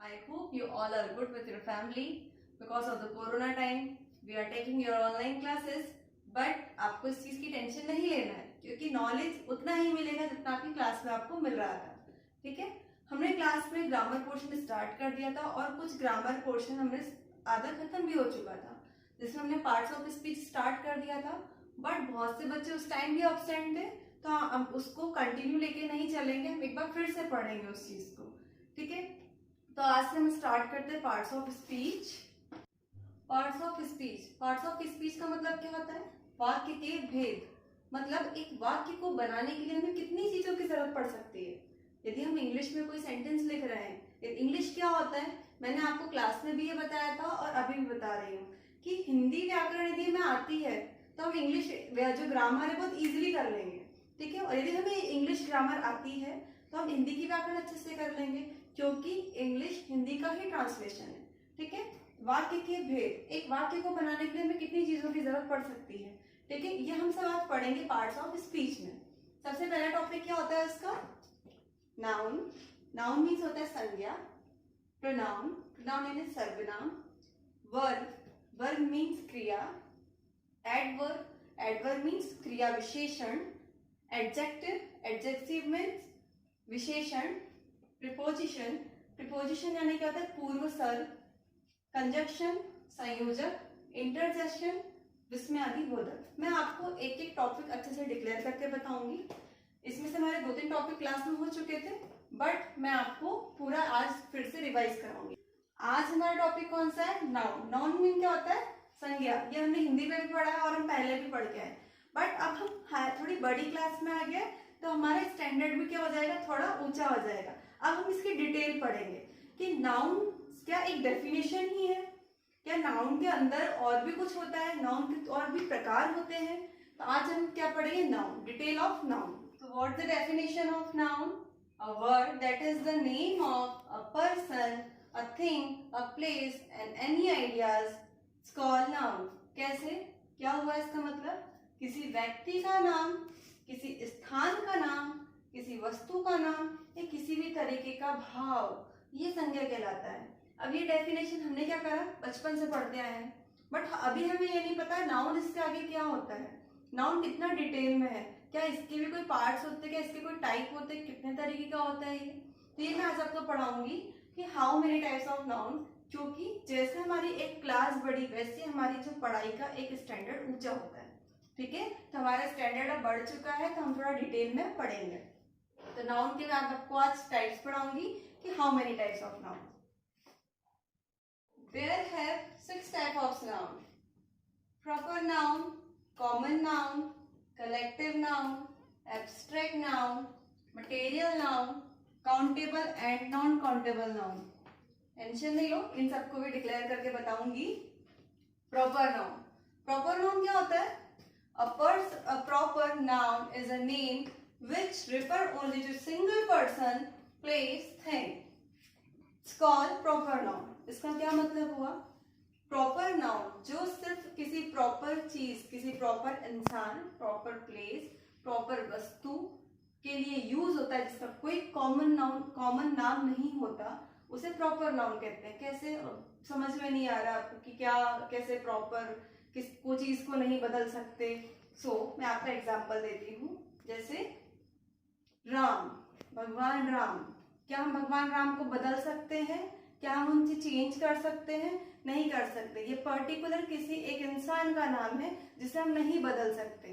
I hope you all are good with your family. Because of the corona time, we are taking your online classes. But आपको इस चीज की tension नहीं लेना है क्योंकि नॉलेज उतना ही मिलेगा जितना आपकी क्लास में आपको मिल रहा था. ठीक है, हमने क्लास में ग्रामर पोर्शन स्टार्ट कर दिया था और कुछ ग्रामर पोर्शन हमने आधा खत्म भी हो चुका था, जिसमें हमने पार्ट्स ऑफ स्पीच स्टार्ट कर दिया था. बट बहुत से बच्चे उस टाइम भी एब्सेंट थे, तो हम उसको कंटिन्यू लेके नहीं चलेंगे, हम एक बार फिर से पढ़ेंगे उस चीज को. ठीक है, तो आज से हम स्टार्ट करते हैं parts of speech. Parts of speech, parts of speech का मतलब क्या होता है? वाक्य के भेद. मतलब एक वाक्य को बनाने के लिए हमें कितनी चीजों की जरूरत पड़ सकती है. यदि हम इंग्लिश में कोई सेंटेंस लिख रहे हैं, इंग्लिश क्या होता है मैंने आपको क्लास में भी ये बताया था और अभी भी बता रही हूँ कि हिंदी व्याकरण यदि हमें आती है तो हम इंग्लिश जो ग्रामर है बहुत इजीली कर लेंगे. ठीक है, और यदि हमें इंग्लिश ग्रामर आती है तो हम हिंदी की व्याकरण अच्छे से कर लेंगे क्योंकि इंग्लिश हिंदी का ही ट्रांसलेशन है. ठीक है, वाक्य के भेद, एक वाक्य को बनाने के लिए हमें कितनी चीजों की जरूरत पड़ सकती है. ठीक है, ये हम सब आज पढ़ेंगे पार्ट्स ऑफ स्पीच में. सबसे पहला टॉपिक क्या होता है इसका? नाउन. नाउन मीन्स होता है संज्ञा. प्रोनाउन, प्रोनाउन यानी सर्वनाम. वर्ब, वर्ब मीन्स क्रिया. एडवर्ब, एडवर्ब मीन्स क्रिया विशेषण. एडजेक्टिव, एडजेक्टिव मीन्स विशेषण. प्रिपोजिशन, प्रिपोजिशन यानी क्या होता है? पूर्व सर्ग. कंजक्शन, संयोजक. इंटरजेक्शन, विस्मयादि बोधक. मैं आपको एक एक टॉपिक अच्छे से डिक्लेयर करके बताऊंगी. इसमें से हमारे 2-3 टॉपिक क्लास में हो चुके थे, बट मैं आपको पूरा आज फिर से रिवाइज कराऊंगी. आज हमारा टॉपिक कौन सा है? नाउन. नाउन मीन क्या होता है? संज्ञा. ये हमने हिंदी में भी पढ़ा है और हम पहले भी पढ़ के आए, बट अब हम थोड़ी बड़ी क्लास में आ गए तो हमारा स्टैंडर्ड भी क्या हो जाएगा? थोड़ा ऊंचा हो जाएगा. अब हम इसकी डिटेल पढ़ेंगे कि नाउन क्या एक डेफिनेशन ही है, क्या नाउन के अंदर और भी कुछ होता है, नाउन के और भी प्रकार होते हैं. तो आज हम क्या पढ़ेंगे? Noun, detail of noun. So what's the definition of noun? A word that is the name of a person, a thing, a place and any ideas is called noun. कैसे? क्या हुआ इसका मतलब? किसी व्यक्ति का नाम, किसी स्थान का नाम, किसी वस्तु का नाम या किसी भी तरीके का भाव, ये संज्ञा कहलाता है. अब ये डेफिनेशन हमने क्या करा? बचपन से पढ़ते आए हैं, बट अभी हमें ये नहीं पता नाउन इसके आगे क्या होता है, नाउन कितना डिटेल में है, क्या इसके भी कोई पार्ट्स होते हैं, क्या इसके कोई टाइप होते हैं, कितने तरीके का होता है ये. तो ये मैं आज आपको पढ़ाऊंगी कि how many types of noun, क्योंकि जैसे हमारी एक क्लास बढ़ी वैसे हमारी जो पढ़ाई का एक स्टैंडर्ड ऊंचा होता है. ठीक है, तो हमारा स्टैंडर्ड अब बढ़ चुका है तो हम थोड़ा डिटेल में पढ़ेंगे. तो नाउन के मैं आपको आज टाइप्स पढ़ाऊंगी कि how many types of noun. There have 6 types of noun. Proper noun, common noun, collective noun, abstract noun, material noun, countable and non-countable noun. Tension नहीं लो, इन सबको भी डिक्लेयर करके बताऊंगी. प्रॉपर नाउन, प्रॉपर नाउन क्या होता है? A proper noun is a name which refer only to single person, place, thing. It's called proper noun. इसका क्या मतलब हुआ? प्रॉपर नाउन जो सिर्फ किसी प्रॉपर चीज, किसी प्रॉपर इंसान, प्रॉपर प्लेस, प्रॉपर वस्तु के लिए यूज होता है, जिसका कोई कॉमन नाम नहीं होता, उसे प्रॉपर नाउन कहते हैं. कैसे? समझ में नहीं आ रहा आपको कि क्या, कैसे प्रॉपर, किस को चीज को नहीं बदल सकते. मैं आपका एग्जांपल देती हूँ. जैसे राम, भगवान राम. क्या हम भगवान राम को बदल सकते हैं? क्या हम उनसे चेंज कर सकते हैं? नहीं कर सकते. ये पर्टिकुलर किसी एक इंसान का नाम है जिसे हम नहीं बदल सकते,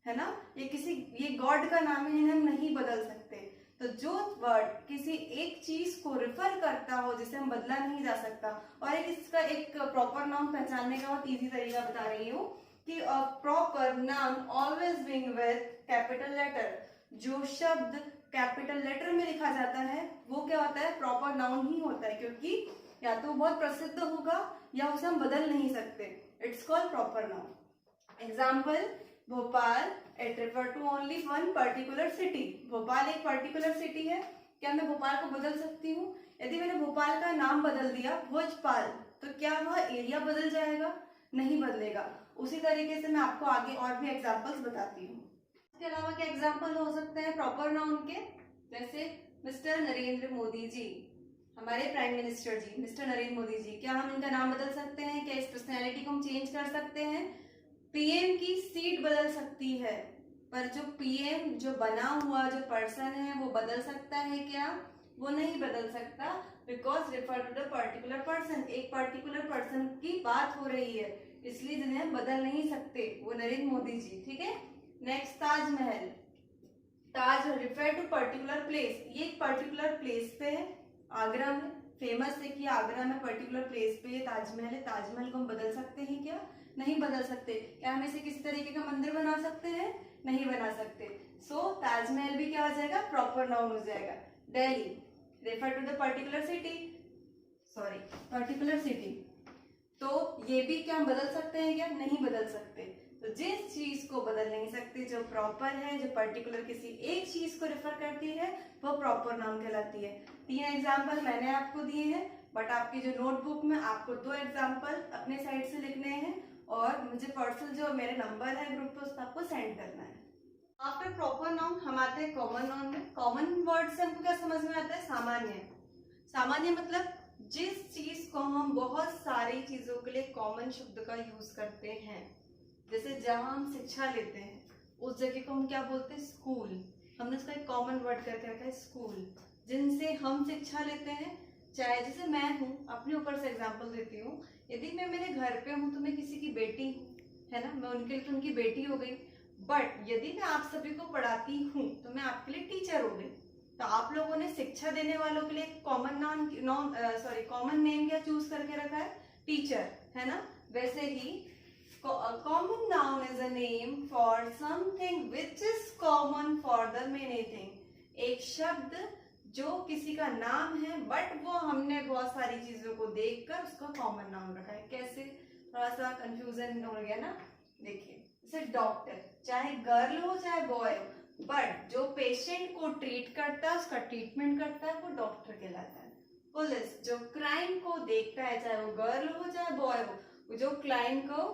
है ना. ये गॉड का नाम है जिन्हें हम नहीं बदल सकते. तो जो वर्ड किसी एक चीज को रिफर करता हो जिसे हम बदला नहीं जा सकता, और इसका एक प्रॉपर नाउन पहचानने का बहुत इजी तरीका बता रही हूँ कि proper noun always begin with capital letter. जो शब्द कैपिटल लेटर में लिखा जाता है वो क्या होता है? प्रॉपर नाउन ही होता है, क्योंकि या तो बहुत प्रसिद्ध होगा या उसे हम बदल नहीं सकते. It's called proper noun. Example, Bhopal, it refer to only one particular city. Bhopal एक पर्टिकुलर सिटी है. क्या मैं भोपाल को बदल सकती हूँ? यदि मैंने भोपाल का नाम बदल दिया भोजपाल, तो क्या वह एरिया बदल जाएगा? नहीं बदलेगा. उसी तरीके से मैं आपको आगे और भी एग्जाम्पल्स बताती हूँ. इसके अलावा क्या एग्जाम्पल हो सकते हैं प्रॉपर नाउन के? जैसे मिस्टर नरेंद्र मोदी जी, हमारे प्राइम मिनिस्टर जी मिस्टर नरेंद्र मोदी जी, क्या हम इनका नाम बदल सकते हैं? क्या इस पर्सनैलिटी को हम चेंज कर सकते हैं? पीएम की सीट बदल सकती है, पर जो पीएम जो बना हुआ जो पर्सन है वो बदल सकता है क्या? वो नहीं बदल सकता, because refer to the particular person, एक पर्टिकुलर पर्सन की बात हो रही है, इसलिए जिन्हें हम बदल नहीं सकते, वो नरेंद्र मोदी जी। ठीक है, next Taj Mahal. Taj refer to particular place, ये एक पर्टिकुलर प्लेस पे है, आगरा में फेमस है कि आगरा में पर्टिकुलर प्लेस पे ताजमहल है। ताजमहल को हम बदल सकते हैं क्या? नहीं बदल सकते। क्या हम इसे किसी तरीके का मंदिर बना सकते हैं? नहीं बना सकते। सो ताजमहल भी क्या हो जाएगा? प्रॉपर नाउन हो जाएगा। Delhi refer to the particular city, sorry particular city, तो ये भी क्या हम बदल सकते हैं क्या? नहीं बदल सकते। तो जिस चीज को बदल नहीं सकते, जो प्रॉपर है, जो पर्टिकुलर किसी एक चीज को रेफर करती है, वो प्रॉपर नाउन कहलाती है। 3 एग्जाम्पल मैंने आपको दिए हैं, बट आपकी जो नोटबुक में आपको 2 एग्जाम्पल अपने साइड से लिखने हैं और मुझे पर्सनल जो मेरे नंबर है ग्रुप पे, उसको आपको सेंड करना है। आफ्टर प्रॉपर नाउन हम आते हैं कॉमन नाउन में। कॉमन वर्ड से हमको क्या समझ में आता है? सामान्य। सामान्य मतलब जिस चीज को हम बहुत सारी चीजों के लिए कॉमन शब्द का यूज करते हैं, जैसे जहां हम शिक्षा लेते हैं उस जगह को हम क्या बोलते हैं? स्कूल। हमने उसका एक कॉमन वर्ड करके रखा है स्कूल। जिनसे हम शिक्षा लेते हैं, चाहे जैसे मैं हूँ, अपने ऊपर से एग्जांपल देती हूँ, यदि मैं मेरे घर पे हूँ तो मैं किसी की बेटी हूँ, है ना, मैं उनके लिए तो उनकी बेटी हो गई। बट यदि मैं आप सभी को पढ़ाती हूँ तो मैं आपके लिए टीचर हो गई। तो आप लोगों ने शिक्षा देने वालों के लिए कॉमन कॉमन नेम क्या चूज करके रखा है? टीचर, है ना। वैसे ही common noun is a name for something which is common for the many thing। एक शब्द जो किसी का नाम है, बट वो हमने बहुत सारी चीजों को देखकर उसको कॉमन नाउन रखा है। कैसे? थोड़ा सा कंफ्यूजन हो गया ना। देखिए, जैसे डॉक्टर, चाहे गर्ल हो चाहे बॉय हो, बट जो पेशेंट को ट्रीट करता है, उसका ट्रीटमेंट करता है, वो डॉक्टर कहलाता है। पुलिस जो क्राइम को देखता है, चाहे वो गर्ल हो चाहे बॉय हो, जो क्राइम को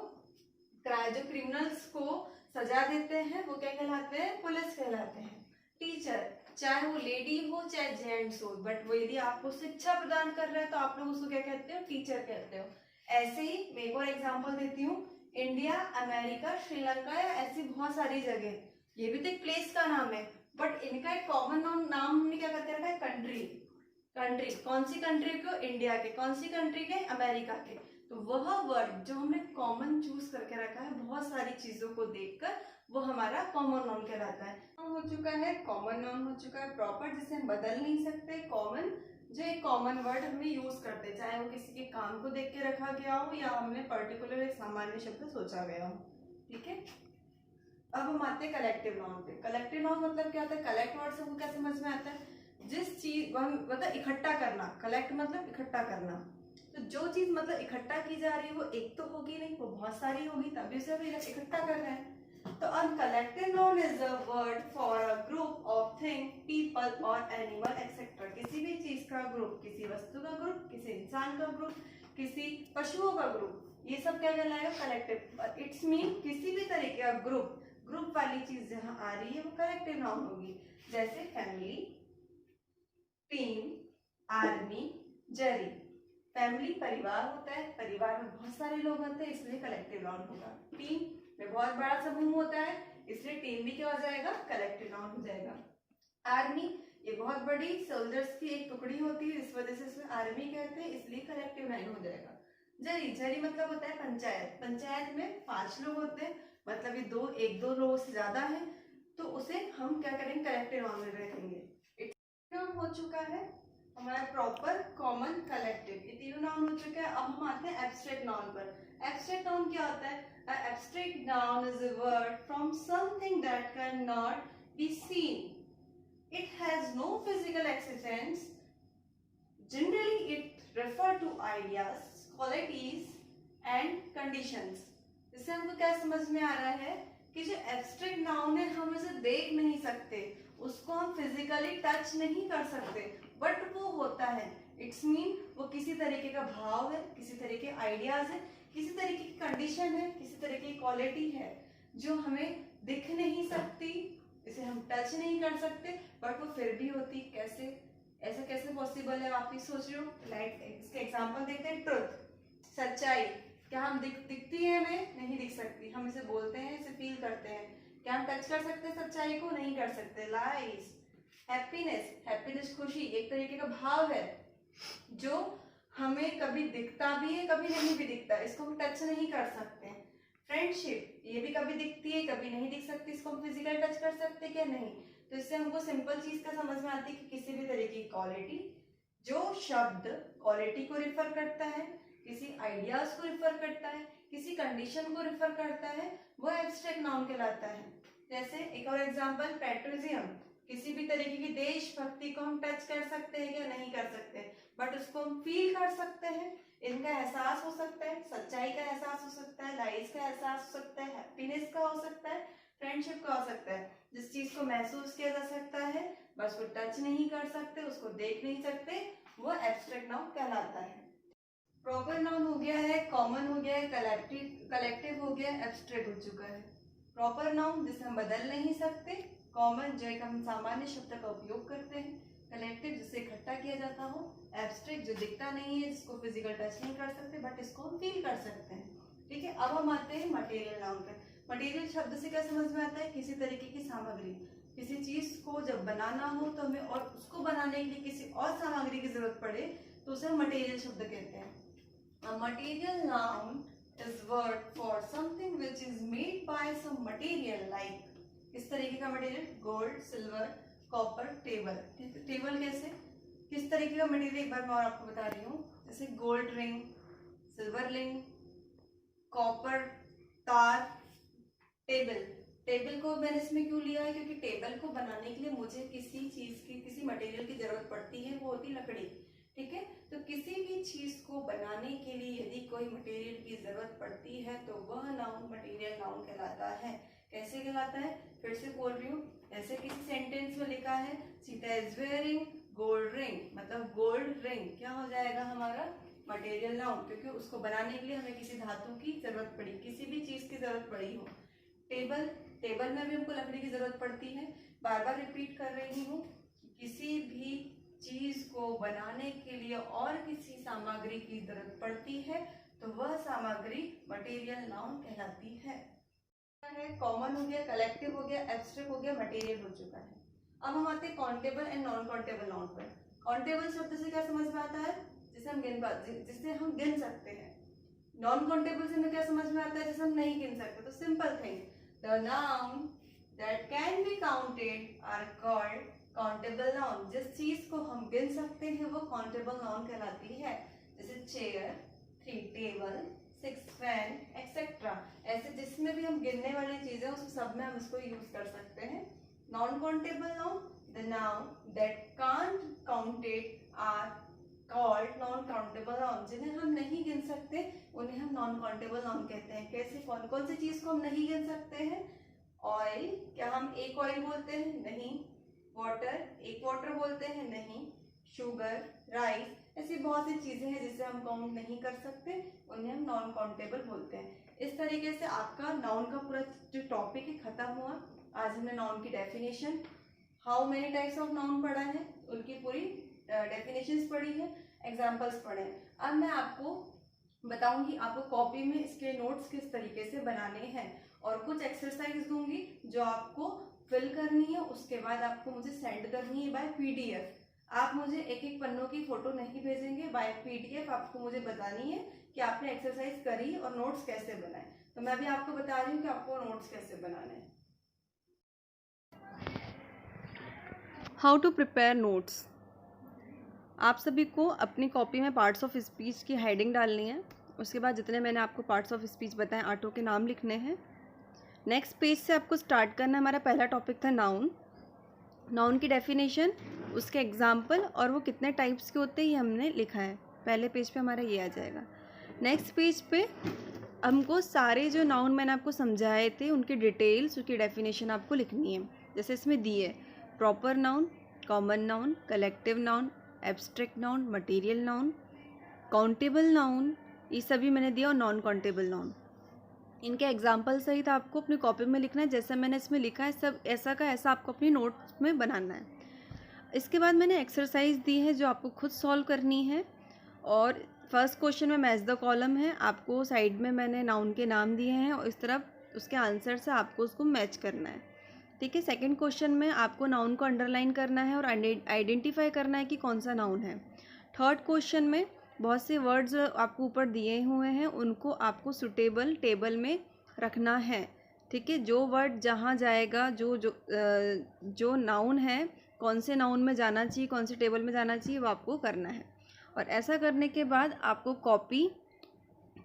जो क्रिमिनल्स को सजा देते हैं, वो क्या कहलाते हैं? पुलिस कहलाते हैं। टीचर, चाहे वो लेडी हो चाहे जेंट्स हो, बट वो यदि आपको शिक्षा प्रदान कर रहा है तो आप लोग उसको क्या कहते हो? टीचर कहते हो। ऐसे ही मैं एक और एग्जांपल देती हूँ, इंडिया, अमेरिका, श्रीलंका या ऐसी बहुत सारी जगह, ये भी तो एक प्लेस का नाम है, बट इनका एक कॉमन नाम हमने क्या करके रखा है? कंट्री। कंट्री, कौन सी कंट्री को? इंडिया के। कौन सी कंट्री के? अमेरिका के। तो वह वर्ड जो हमने कॉमन चूज करके रखा है बहुत सारी चीजों को देखकर, वो हमारा कॉमन नाउन कहलाता है। हो चुका है कॉमन नाउन, हो चुका है प्रॉपर, जिसे हम बदल नहीं सकते। कॉमन, जो एक कॉमन वर्ड हमने यूज करते हैं, चाहे वो किसी के काम को देख के रखा गया हो या हमने पर्टिकुलर एक सामान्य शब्द सोचा गया हो। ठीक है, अब हम आते हैं कलेक्टिव नाउन पे। कलेक्टिव नाउन मतलब क्या होता है? कलेक्ट वर्ड से हमको क्या समझ में आता है? जिस चीज मतलब इकट्ठा करना। कलेक्ट मतलब इकट्ठा करना। तो जो चीज मतलब इकट्ठा की जा रही है वो एक तो होगी नहीं, वो बहुत सारी होगी, तभी उसे हम इकट्ठा कर रहे हैं। तो a collective noun is a word for a group of thing, people और एनिमल एक्सेट्रा। किसी भी चीज का ग्रुप, किसी वस्तु का ग्रुप, किसी इंसान का ग्रुप, किसी पशुओं का ग्रुप, ये सब क्या कहलाएगा? कलेक्टिव। इट्स मीन किसी भी तरीके का ग्रुप, ग्रुप वाली चीज जहां आ रही है वो कलेक्टिव नाउन होगी। जैसे फैमिली, टीम, आर्मी, जरी। फैमिली परिवार होता है, परिवार में बहुत सारे लोग होते हैं, इसलिए कलेक्टिव नाउन होगा। टीम में बहुत बड़ा समूह होता है, इसलिए टीम भी क्या हो जाएगा? कलेक्टिव नाउन हो जाएगा। आर्मी, ये बहुत बड़ी सोल्जर्स की एक टुकड़ी होती है, इस वजह से इसमें आर्मी कहते हैं, इसलिए कलेक्टिव नाउन हो जाएगा। जरी, जरी मतलब होता है पंचायत। पंचायत में 5 लोग होते हैं, मतलब ये एक दो लोगों से ज्यादा है, तो उसे हम क्या करेंगे? कलेक्टिव नाउन में रखेंगे। नाउन हो चुका है हमारा प्रॉपर, कॉमन, कलेक्टिव, ये तीनों नाउन हो चुका है। अब हम आते हैं एब्स्ट्रैक्ट नाउन पर। एब्स्ट्रैक्ट नाउन क्या होता है? Abstract noun is a word from something that can not be seen. It has no physical existence. Generally, it refers to ideas, qualities and conditions. इससे हमको क्या समझ में आ रहा है कि जो एब्स्ट्रैक्ट नाउन है हम उसे देख नहीं सकते, उसको हम फिजिकली टच नहीं कर सकते, बट वो होता है। इट्स मीन वो किसी तरीके का भाव है, किसी तरीके के आइडियाज है, किसी तरीके की कंडीशन है, किसी तरीके की क्वालिटी है जो हमें दिख नहीं सकती, इसे हम टच नहीं कर सकते, बट वो फिर भी होती। कैसे? ऐसा कैसे पॉसिबल है, आप ही सोच रहे हो। लाइक इसके एग्जांपल देखते हैं। ट्रुथ, सच्चाई, क्या हम दिखती है हमें? नहीं दिख सकती। हम इसे बोलते हैं, इसे फील करते हैं। क्या हम टच कर सकते हैं सच्चाई को? नहीं कर सकते। लाइज, हैप्पीनेस, हैप्पीनेस खुशी एक तरीके का भाव है जो हमें कभी दिखता भी है, कभी नहीं भी दिखता, इसको हम टच नहीं कर सकते। फ्रेंडशिप, ये भी कभी दिखती है, कभी नहीं दिख सकती, इसको हम फिजिकल टच कर सकते क्या? नहीं। तो इससे हमको सिंपल चीज का समझ में आती है कि किसी भी तरीके की क्वालिटी, जो शब्द क्वालिटी को रिफर करता है, किसी आइडियाज को रिफर करता है, किसी कंडीशन को रिफर करता है, वो एब्स्ट्रैक्ट नाउन कहलाता है। जैसे एक और एग्जांपल, पैट्रियटिज्म, किसी भी तरीके की देशभक्ति को हम टच कर सकते हैं क्या? नहीं कर सकते, बट उसको हम फील कर सकते हैं। इनका एहसास हो सकता है, सच्चाई का एहसास हो सकता है, लाइज का एहसास हो सकता है, हैप्पीनेस का हो सकता है, फ्रेंडशिप का हो सकता है। जिस चीज को महसूस किया जा सकता है, बस वो टच नहीं कर सकते, उसको देख नहीं सकते, वो एब्स्ट्रैक्ट नाउन कहलाता है। प्रॉपर नाउन हो गया है, कॉमन हो गया है, कलेक्टिव हो गया, एब्स्ट्रैक्ट हो चुका है। प्रॉपर नाउन जिसे हम बदल नहीं सकते, कॉमन जो एक हम सामान्य शब्द का उपयोग करते हैं, कलेक्टिव जिसे इकट्ठा किया जाता हो, एब्स्ट्रैक्ट जो दिखता नहीं है, जिसको फिजिकल टच नहीं कर सकते, बट इसको हम फील कर सकते हैं। ठीक है, अब हम आते हैं मटेरियल नाउन पे। मटेरियल शब्द से क्या समझ में आता है? किसी तरीके की सामग्री। किसी चीज को जब बनाना हो तो हमें और उसको बनाने के लिए किसी और सामग्री की जरूरत पड़े तो उसे हम मटेरियल शब्द कहते हैं। A material noun is word for something which is made by some material like, किस तरीके का material? Gold, silver, copper, table. Table कैसे, किस तरीके का मटेरियल? एक बार मैं और आपको बता रही हूँ। जैसे gold ring, silver ring, copper तार, टेबल। टेबल को मैंने इसमें क्यों लिया है? क्योंकि टेबल को बनाने के लिए मुझे किसी चीज की, किसी मटेरियल की जरूरत पड़ती है, वो होती लकड़ी। ठीक है, तो किसी भी चीज को बनाने के लिए यदि कोई मटेरियल की जरूरत पड़ती है तो वह नाउन मटेरियल नाउन कहलाता है। कैसे कहलाता है? फिर से बोल रही हूँ, ऐसे किसी सेंटेंस में लिखा है Sita is wearing gold ring, मतलब गोल्ड रिंग क्या हो जाएगा हमारा? मटेरियल नाउन, क्योंकि उसको बनाने के लिए हमें किसी धातु की जरूरत पड़ी, किसी भी चीज की जरूरत पड़ी हो। टेबल, टेबल में भी हमको लकड़ी की जरूरत पड़ती है। बार बार रिपीट कर रही हूँ, किसी भी चीज को बनाने के लिए और किसी सामग्री की जरूरत पड़ती है तो वह सामग्री मटेरियल नाउन कहलाती है। कॉमन हो गया, कलेक्टिव हो गया, एब्स्ट्रैक्ट हो गया, मटेरियल हो चुका है। अब हम आते हैं countable and non countable noun पर। काउंटेबल शब्द से क्या समझ में आता है? जिसे हम गिन सकते हैं। नॉन काउंटेबल से हमें क्या समझ में आता है? जिसे हम नहीं गिन सकते। तो simple thing, the noun that can be counted are called countable noun. जिस चीज को हम गिन सकते हैं वो काउंटेबल नाउन कहलाती है। जैसे चेयर, 3 टेबल, 6 फैन एक्सेट्रा। ऐसे जिसमें भी हम गिनने वाली चीजें उस सब में हम इसको यूज कर सकते हैं। Non countable noun, the noun that can't counted are called non countable noun. जिन्हें हम नहीं गिन सकते उन्हें हम नॉन काउंटेबल नाउन कहते हैं। कैसे, कौन कौन सी चीज को हम नहीं गिन सकते हैं? ऑयल, क्या हम एक ऑयल बोलते हैं? नहीं। वाटर, एक वाटर बोलते हैं? नहीं। शुगर, राइस, ऐसी बहुत सी चीजें हैं जिसे हम काउंट नहीं कर सकते, उन्हें हम नॉन काउंटेबल बोलते हैं। इस तरीके से आपका नाउन का पूरा जो टॉपिक है खत्म हुआ। आज हमने नाउन की definition, how many types of noun पढ़ा है, उनकी पूरी डेफिनेशंस पढ़ी है, एग्जांपल्स पढ़े हैं। अब मैं आपको बताऊंगी आपको कॉपी में इसके नोट्स किस तरीके से बनाने हैं और कुछ एक्सरसाइज दूंगी जो आपको फिल करनी है। उसके बाद आपको मुझे सेंड करनी है बाय पीडीएफ। आप मुझे एक एक पन्नों की फोटो नहीं भेजेंगे, बाय पीडीएफ आपको मुझे बतानी है कि आपने एक्सरसाइज करी और नोट्स कैसे बनाए। तो मैं भी आपको बता रही हूँ कि आपको नोट्स कैसे बनाने हैं। How to prepare notes. आप सभी को अपनी कॉपी में पार्ट्स ऑफ स्पीच की हेडिंग डालनी है। उसके बाद जितने मैंने आपको पार्ट्स ऑफ स्पीच बताए 8 के नाम लिखने हैं। नेक्स्ट पेज से आपको स्टार्ट करना। हमारा पहला टॉपिक था नाउन। नाउन की डेफिनेशन, उसके एग्जाम्पल और वो कितने टाइप्स के होते हैं ये हमने लिखा है। पहले पेज पे हमारा ये आ जाएगा। नेक्स्ट पेज पे हमको सारे जो नाउन मैंने आपको समझाए थे उनकी डिटेल्स, उसकी डेफिनेशन आपको लिखनी है। जैसे इसमें दी है proper noun, common noun, collective noun, abstract noun, material noun, countable noun, ये सभी मैंने दिया, और नॉन काउंटेबल नाउन। इनके एग्जाम्पल सहित आपको अपनी कॉपी में लिखना है। जैसा मैंने इसमें लिखा है सब ऐसा का ऐसा आपको अपनी नोट्स में बनाना है। इसके बाद मैंने एक्सरसाइज दी है जो आपको खुद सॉल्व करनी है। और फर्स्ट क्वेश्चन में मैच द कॉलम है, आपको साइड में मैंने नाउन के नाम दिए हैं और इस तरफ उसके आंसर से आपको उसको मैच करना है। ठीक है। सेकंड क्वेश्चन में आपको नाउन को अंडरलाइन करना है और आइडेंटिफाई करना है कि कौन सा नाउन है। थर्ड क्वेश्चन में बहुत से वर्ड्स आपको ऊपर दिए हुए हैं, उनको आपको सुटेबल टेबल में रखना है। ठीक है। जो वर्ड जहाँ जाएगा, जो नाउन है, कौन से नाउन में जाना चाहिए, कौन से टेबल में जाना चाहिए, वो आपको करना है। और ऐसा करने के बाद आपको कॉपी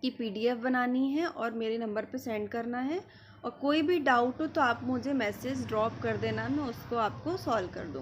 की PDF बनानी है और मेरे नंबर पे सेंड करना है। और कोई भी डाउट हो तो आप मुझे मैसेज ड्रॉप कर देना, मैं उसको आपको सॉल्व कर दूँगी।